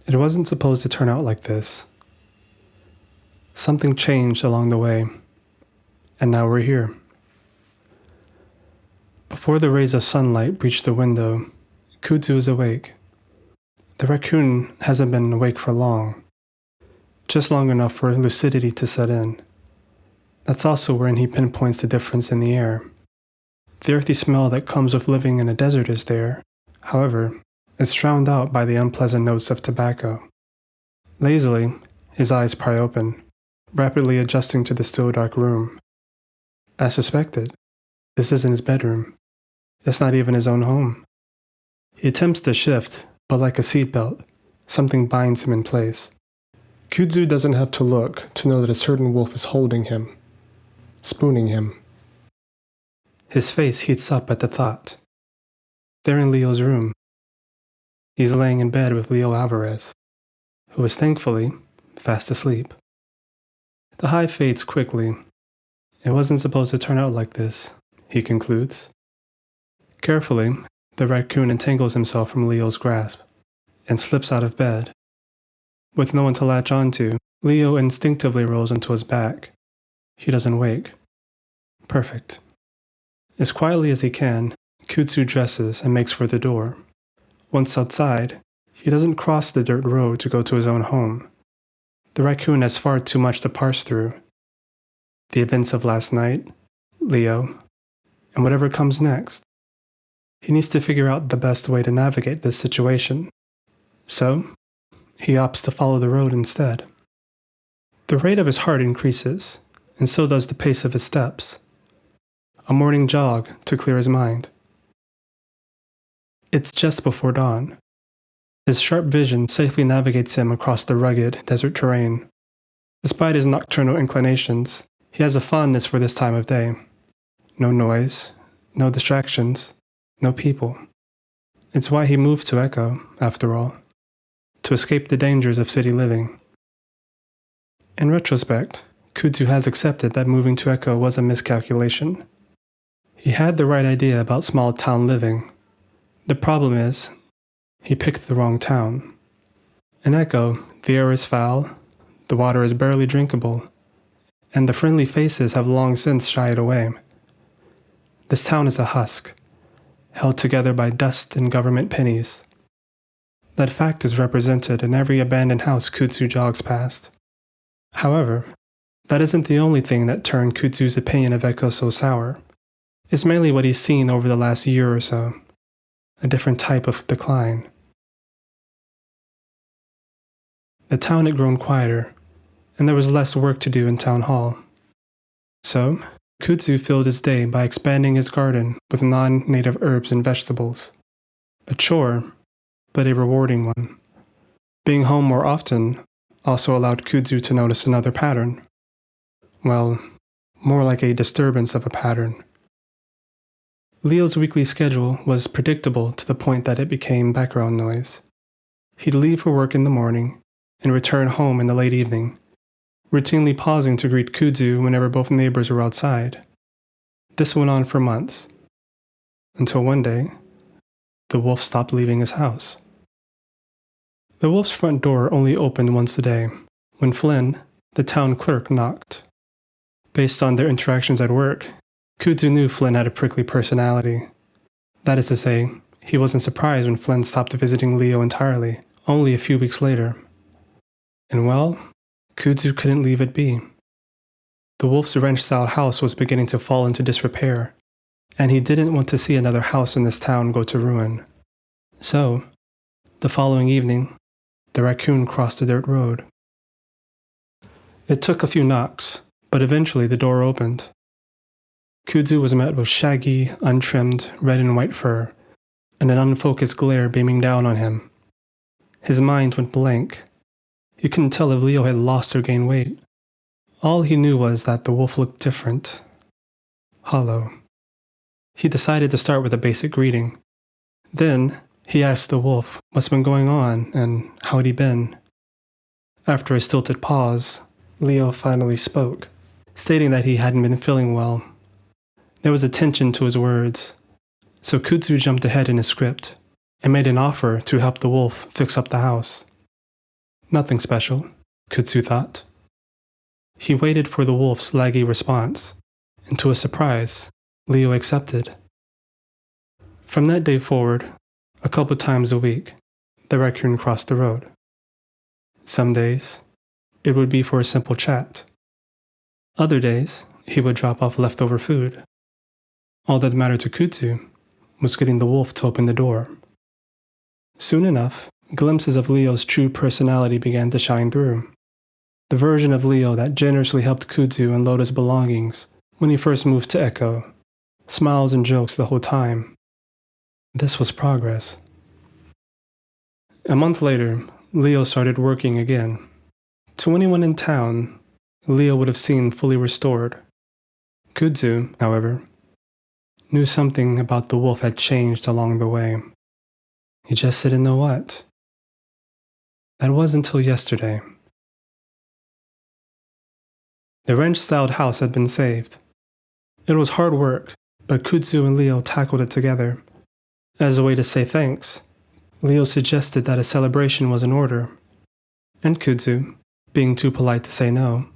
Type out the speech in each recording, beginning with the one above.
It wasn't supposed to turn out like this. Something changed along the way, and now we're here. Before the rays of sunlight breached the window, Kudzu is awake. The raccoon hasn't been awake for long, just long enough for lucidity to set in. That's also when he pinpoints the difference in the air. The earthy smell that comes with living in a desert is there. However, it's drowned out by the unpleasant notes of tobacco. Lazily, his eyes pry open, rapidly adjusting to the still dark room. As suspected, this isn't his bedroom. It's not even his own home. He attempts to shift, but like a seatbelt, something binds him in place. Kudzu doesn't have to look to know that a certain wolf is holding him, spooning him. His face heats up at the thought. They're in Leo's room. He's laying in bed with Leo Alvarez, who is thankfully fast asleep. The high fades quickly. It wasn't supposed to turn out like this, he concludes. Carefully, the raccoon entangles himself from Leo's grasp and slips out of bed. With no one to latch onto, Leo instinctively rolls onto his back. He doesn't wake. Perfect. As quietly as he can, Kudzu dresses and makes for the door. Once outside, he doesn't cross the dirt road to go to his own home. The raccoon has far too much to parse through. The events of last night, Leo, and whatever comes next. He needs to figure out the best way to navigate this situation. So, he opts to follow the road instead. The rate of his heart increases, and so does the pace of his steps. A morning jog to clear his mind. It's just before dawn. His sharp vision safely navigates him across the rugged desert terrain. Despite his nocturnal inclinations, he has a fondness for this time of day. No noise, no distractions, no people. It's why he moved to Echo, after all, to escape the dangers of city living. In retrospect, Kudzu has accepted that moving to Echo was a miscalculation. He had the right idea about small town living. The problem is, he picked the wrong town. In Echo, the air is foul, the water is barely drinkable, and the friendly faces have long since shied away. This town is a husk, held together by dust and government pennies. That fact is represented in every abandoned house Kudzu jogs past. However, that isn't the only thing that turned Kudzu's opinion of Echo so sour. It's mainly what he's seen over the last year or so. A different type of decline. The town had grown quieter, and there was less work to do in town hall. So, Kudzu filled his day by expanding his garden with non-native herbs and vegetables. A chore, but a rewarding one. Being home more often also allowed Kudzu to notice another pattern. Well, more like a disturbance of a pattern. Leo's weekly schedule was predictable to the point that it became background noise. He'd leave for work in the morning and return home in the late evening, routinely pausing to greet Kudzu whenever both neighbors were outside. This went on for months, until one day, the wolf stopped leaving his house. The wolf's front door only opened once a day, when Flynn, the town clerk, knocked. Based on their interactions at work, Kudzu knew Flynn had a prickly personality. That is to say, he wasn't surprised when Flynn stopped visiting Leo entirely, only a few weeks later. And well, Kudzu couldn't leave it be. The wolf's ranch-style house was beginning to fall into disrepair, and he didn't want to see another house in this town go to ruin. So, the following evening, the raccoon crossed the dirt road. It took a few knocks, but eventually the door opened. Kudzu was met with shaggy, untrimmed, red and white fur, and an unfocused glare beaming down on him. His mind went blank. He couldn't tell if Leo had lost or gained weight. All he knew was that the wolf looked different. Hollow. He decided to start with a basic greeting. Then, he asked the wolf what's been going on and how'd he been. After a stilted pause, Leo finally spoke, stating that he hadn't been feeling well. There was a tension to his words, so Kudzu jumped ahead in his script and made an offer to help the wolf fix up the house. Nothing special, Kutsu thought. He waited for the wolf's laggy response, and to his surprise, Leo accepted. From that day forward, a couple times a week, the raccoon crossed the road. Some days, it would be for a simple chat. Other days, he would drop off leftover food. All that mattered to Kutsu was getting the wolf to open the door. Soon enough, glimpses of Leo's true personality began to shine through. The version of Leo that generously helped Kutsu unload his belongings when he first moved to Echo. Smiles and jokes the whole time. This was progress. A month later, Leo started working again. To anyone in town, Leo would have seemed fully restored. Kutsu, however, knew something about the wolf had changed along the way. He just didn't know what. That was until yesterday. The ranch-styled house had been saved. It was hard work, but Kutsu and Leo tackled it together. As a way to say thanks, Leo suggested that a celebration was in order, and Kutsu, being too polite to say no,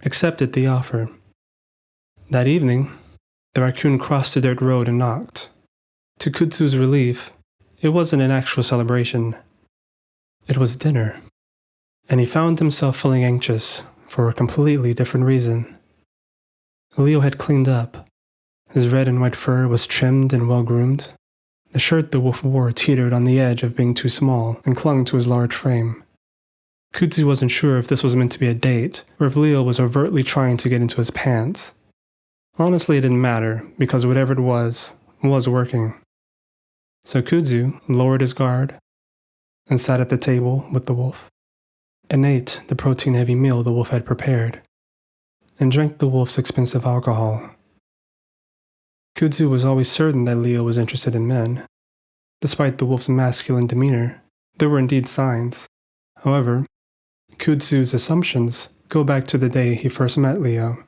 accepted the offer. That evening, the raccoon crossed the dirt road and knocked. To Kutsu's relief, it wasn't an actual celebration. It was dinner, and he found himself feeling anxious for a completely different reason. Leo had cleaned up. His red and white fur was trimmed and well-groomed. The shirt the wolf wore teetered on the edge of being too small and clung to his large frame. Kutsu wasn't sure if this was meant to be a date or if Leo was overtly trying to get into his pants. Honestly, it didn't matter because whatever it was working. So Kutsu lowered his guard and sat at the table with the wolf and ate the protein-heavy meal the wolf had prepared and drank the wolf's expensive alcohol. Kutsu was always certain that Leo was interested in men. Despite the wolf's masculine demeanor, there were indeed signs. However, Kutsu's assumptions go back to the day he first met Leo.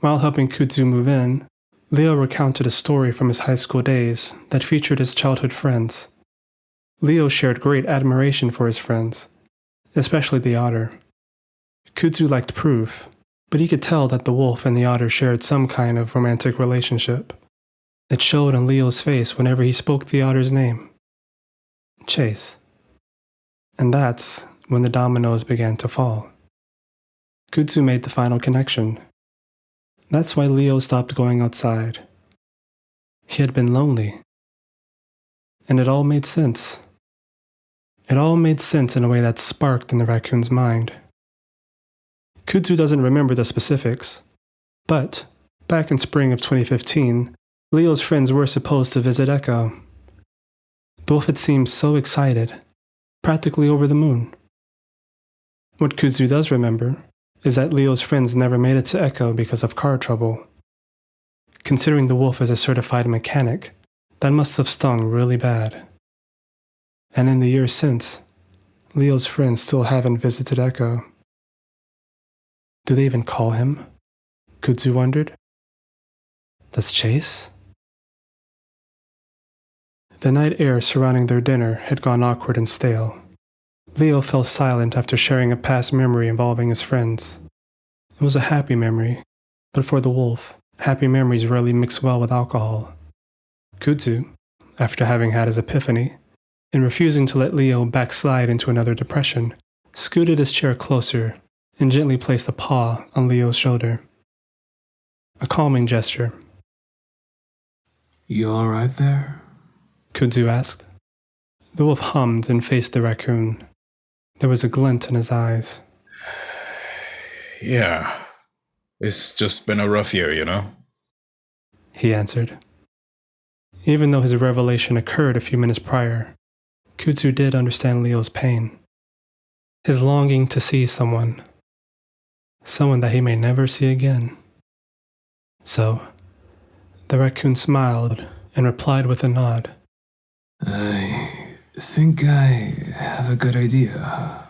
While helping Kutsu move in, Leo recounted a story from his high school days that featured his childhood friends. Leo shared great admiration for his friends, especially the otter. Kutsu liked proof, but he could tell that the wolf and the otter shared some kind of romantic relationship. It showed on Leo's face whenever he spoke the otter's name. Chase. And that's when the dominoes began to fall. Kutsu made the final connection. That's why Leo stopped going outside. He had been lonely. And it all made sense. It all made sense in a way that sparked in the raccoon's mind. Kutsu doesn't remember the specifics, but back in spring of 2015, Leo's friends were supposed to visit Echo. The wolf had seemed so excited, practically over the moon. What Kutsu does remember is that Leo's friends never made it to Echo because of car trouble. Considering the wolf as a certified mechanic, that must have stung really bad. And in the years since, Leo's friends still haven't visited Echo. Do they even call him? Kutsu wondered. Does Chase? The night air surrounding their dinner had gone awkward and stale. Leo fell silent after sharing a past memory involving his friends. It was a happy memory, but for the wolf, happy memories rarely mix well with alcohol. Kutsu, after having had his epiphany, and refusing to let Leo backslide into another depression, scooted his chair closer and gently placed a paw on Leo's shoulder. A calming gesture. You all right there? Kutsu asked. The wolf hummed and faced the raccoon. There was a glint in his eyes. Yeah, it's just been a rough year, you know? He answered. Even though his revelation occurred a few minutes prior, Kutsu did understand Leo's pain. His longing to see someone that he may never see again. So, the raccoon smiled and replied with a nod. I think I have a good idea.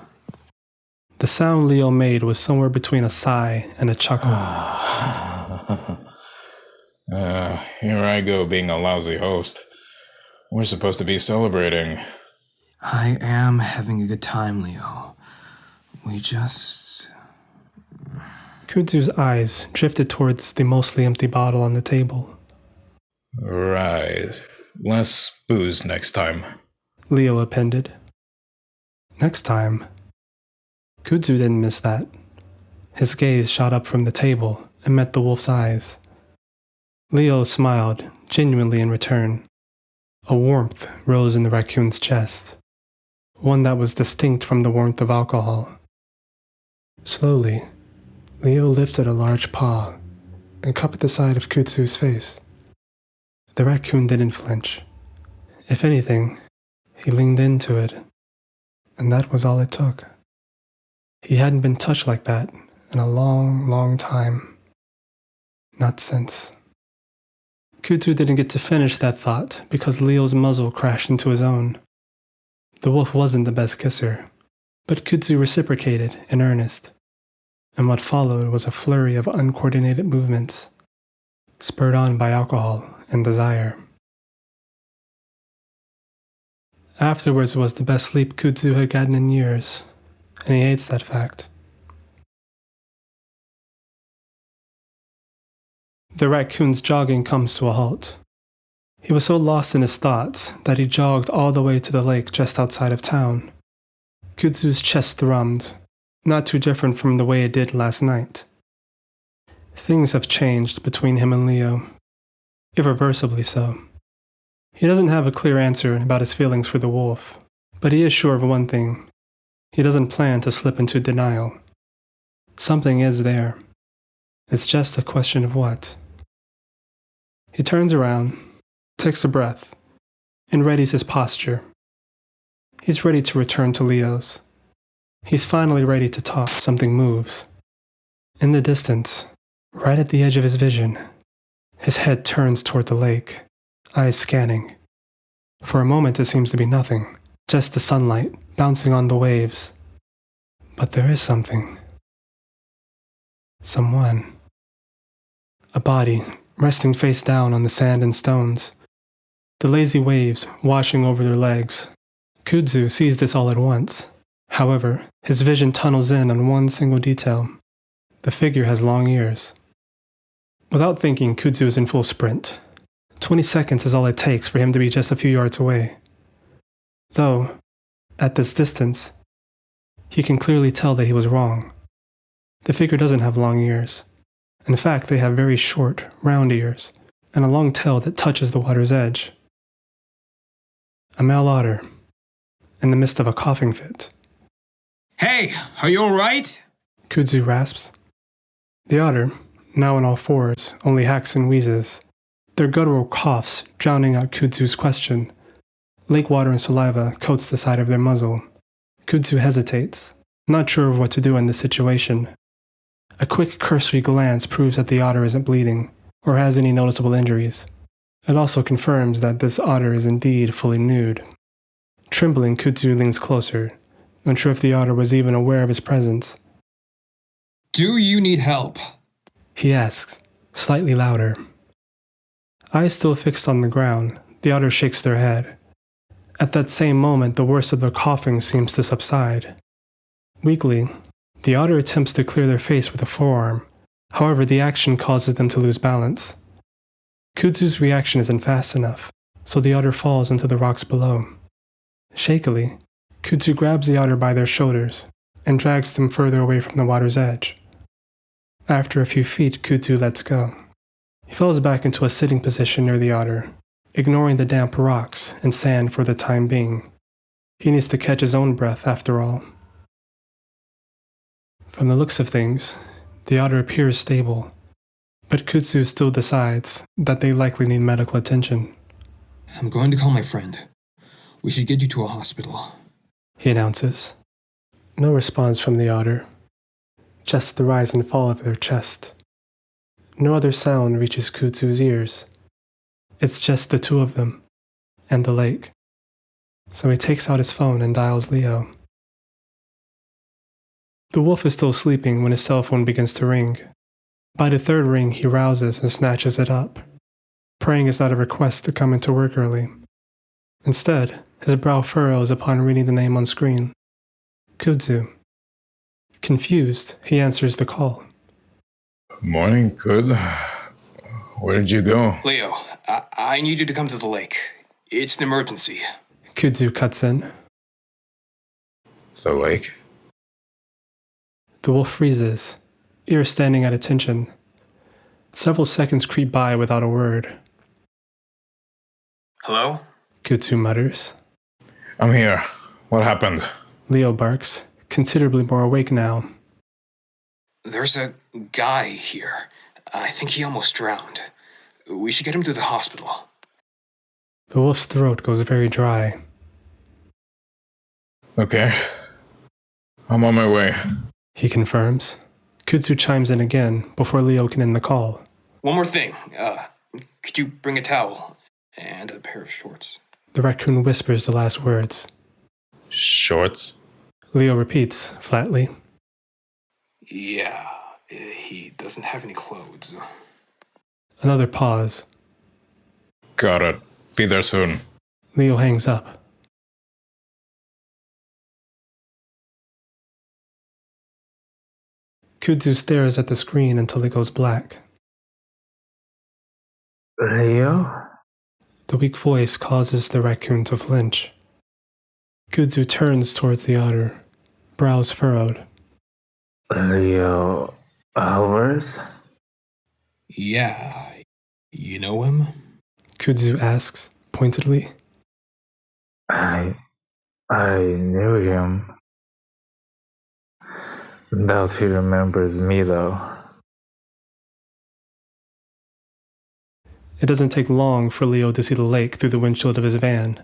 The sound Leo made was somewhere between a sigh and a chuckle. Here I go being a lousy host. We're supposed to be celebrating. I am having a good time, Leo. We just... Kudzu's eyes drifted towards the mostly empty bottle on the table. Right. Less booze next time. Leo appended. Next time. Kudzu didn't miss that. His gaze shot up from the table and met the wolf's eyes. Leo smiled, genuinely in return. A warmth rose in the raccoon's chest, one that was distinct from the warmth of alcohol. Slowly, Leo lifted a large paw and cupped the side of Kudzu's face. The raccoon didn't flinch. If anything, he leaned into it, and that was all it took. He hadn't been touched like that in a long, long time. Not since. Kudzu didn't get to finish that thought because Leo's muzzle crashed into his own. The wolf wasn't the best kisser, but Kudzu reciprocated in earnest, and what followed was a flurry of uncoordinated movements, spurred on by alcohol and desire. Afterwards was the best sleep Kudzu had gotten in years, and he hates that fact. The raccoon's jogging comes to a halt. He was so lost in his thoughts that he jogged all the way to the lake just outside of town. Kudzu's chest thrummed, not too different from the way it did last night. Things have changed between him and Leo, irreversibly so. He doesn't have a clear answer about his feelings for the wolf, but he is sure of one thing. He doesn't plan to slip into denial. Something is there. It's just a question of what. He turns around, takes a breath, and readies his posture. He's ready to return to Leo's. He's finally ready to talk. Something moves. In the distance, right at the edge of his vision, his head turns toward the lake, eyes scanning. For a moment it seems to be nothing, just the sunlight bouncing on the waves. But there is something. Someone. A body, resting face down on the sand and stones. The lazy waves washing over their legs. Kudzu sees this all at once. However, his vision tunnels in on one single detail. The figure has long ears. Without thinking, Kudzu is in full sprint. 20 seconds is all it takes for him to be just a few yards away. Though, at this distance, he can clearly tell that he was wrong. The figure doesn't have long ears. In fact, they have very short, round ears, and a long tail that touches the water's edge. A male otter, in the midst of a coughing fit. Hey, are you alright? Kudzu rasps. The otter, now on all fours, only hacks and wheezes, their guttural coughs drowning out Kudzu's question. Lake water and saliva coats the side of their muzzle. Kudzu hesitates, not sure of what to do in this situation. A quick cursory glance proves that the otter isn't bleeding, or has any noticeable injuries. It also confirms that this otter is indeed fully nude. Trembling, Kudzu leans closer, unsure if the otter was even aware of his presence. Do you need help? He asks, slightly louder. Eyes still fixed on the ground, the otter shakes their head. At that same moment, the worst of their coughing seems to subside. Weakly, the otter attempts to clear their face with a forearm. However, the action causes them to lose balance. Kudzu's reaction isn't fast enough, so the otter falls into the rocks below. Shakily, Kudzu grabs the otter by their shoulders and drags them further away from the water's edge. After a few feet, Kudzu lets go. He falls back into a sitting position near the otter, ignoring the damp rocks and sand for the time being. He needs to catch his own breath after all. From the looks of things, the otter appears stable, but Kudzu still decides that they likely need medical attention. I'm going to call my friend. We should get you to a hospital, he announces. No response from the otter, just the rise and fall of their chest. No other sound reaches Kudzu's ears. It's just the two of them, and the lake. So he takes out his phone and dials Leo. The wolf is still sleeping when his cell phone begins to ring. By the third ring, he rouses and snatches it up, praying it's not a request to come into work early. Instead, His brow furrows upon reading the name on screen. Kudzu. Confused, he answers the call. Morning, Kud. Where did you go? Leo, I need you to come to the lake. It's an emergency. Kudzu cuts in. The lake? The wolf freezes, ear standing at attention. Several seconds creep by without a word. Hello? Kudzu mutters. I'm here. What happened? Leo barks, considerably more awake now. There's a guy here. I think he almost drowned. We should get him to the hospital. The wolf's throat goes very dry. Okay. I'm on my way. He confirms. Kudzu chimes in again before Leo can end the call. One more thing. Could you bring a towel and a pair of shorts? The raccoon whispers the last words. Shorts? Leo repeats, flatly. Yeah, he doesn't have any clothes. Another pause. Got it. Be there soon. Leo hangs up. Kudzu stares at the screen until it goes black. Leo? The weak voice causes the raccoon to flinch. Kudzu turns towards the otter, brows furrowed. Leo Alvarez? Yeah, you know him? Kudzu asks, pointedly. I knew him. Doubt he remembers me, though. It doesn't take long for Leo to see the lake through the windshield of his van.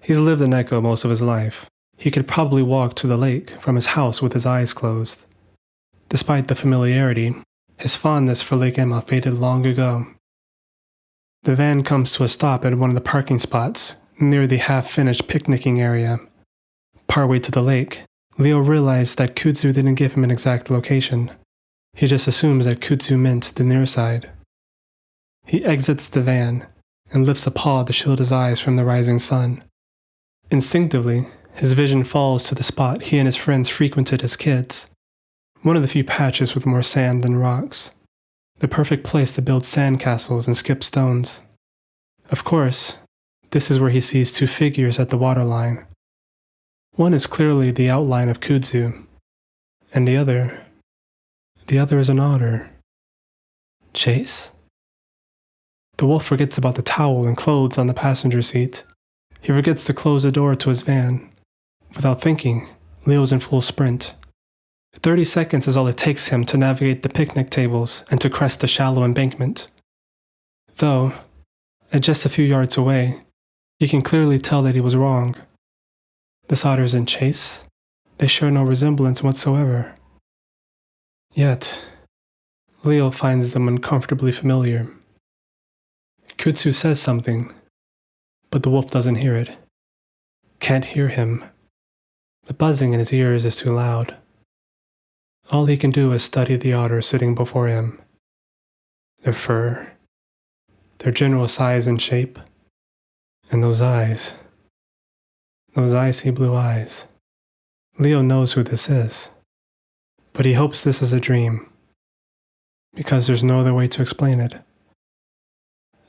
He's lived in Echo most of his life. He could probably walk to the lake from his house with his eyes closed. Despite the familiarity, his fondness for Lake Emma faded long ago. The van comes to a stop at one of the parking spots near the half-finished picnicking area. Partway to the lake, Leo realized that Kudzu didn't give him an exact location. He just assumes that Kudzu meant the near side. He exits the van and lifts a paw to shield his eyes from the rising sun. Instinctively, his vision falls to the spot he and his friends frequented as kids. One of the few patches with more sand than rocks. The perfect place to build sandcastles and skip stones. Of course, this is where he sees two figures at the waterline. One is clearly the outline of Kudzu, and the other is an otter. Chase? The wolf forgets about the towel and clothes on the passenger seat. He forgets to close the door to his van. Without thinking, Leo's in full sprint. 30 seconds is all it takes him to navigate the picnic tables and to crest the shallow embankment. Though, at just a few yards away, he can clearly tell that he was wrong. The otters in Chase, they share no resemblance whatsoever. Yet, Leo finds them uncomfortably familiar. Kudzu says something, but the wolf doesn't hear it. Can't hear him. The buzzing in his ears is too loud. All he can do is study the otter sitting before him. Their fur, their general size and shape, and those icy blue eyes. Leo knows who this is, but he hopes this is a dream, because there's no other way to explain it.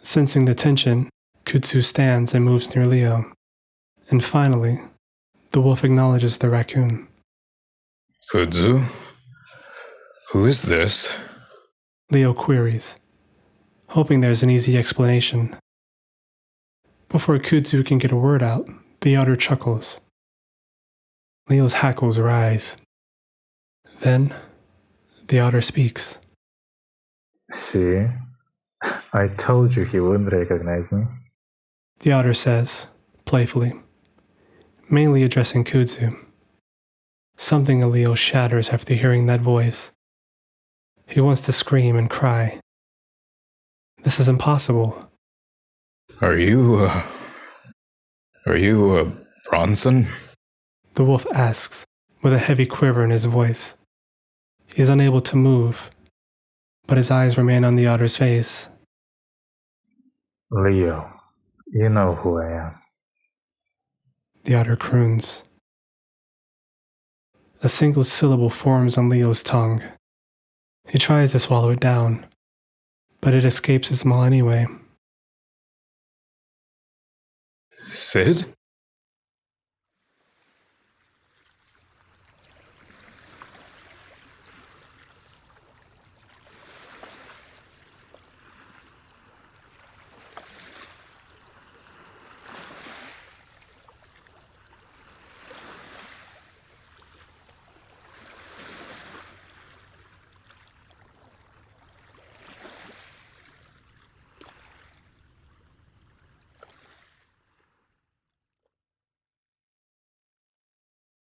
Sensing the tension, Kudzu stands and moves near Leo, and finally, the wolf acknowledges the raccoon. Kudzu? Who is this? Leo queries, hoping there's an easy explanation. Before Kudzu can get a word out, the otter chuckles. Leo's hackles rise. Then, the otter speaks. See? I told you he wouldn't recognize me. The otter says, playfully, mainly addressing Kudzu. Something in Leo shatters after hearing that voice. He wants to scream and cry. This is impossible. Are you Bronson? The wolf asks, with a heavy quiver in his voice. He's unable to move, but his eyes remain on the otter's face. Leo, you know who I am. the otter croons. A single syllable forms on Leo's tongue. He tries to swallow it down, but it escapes his maw anyway. Sid?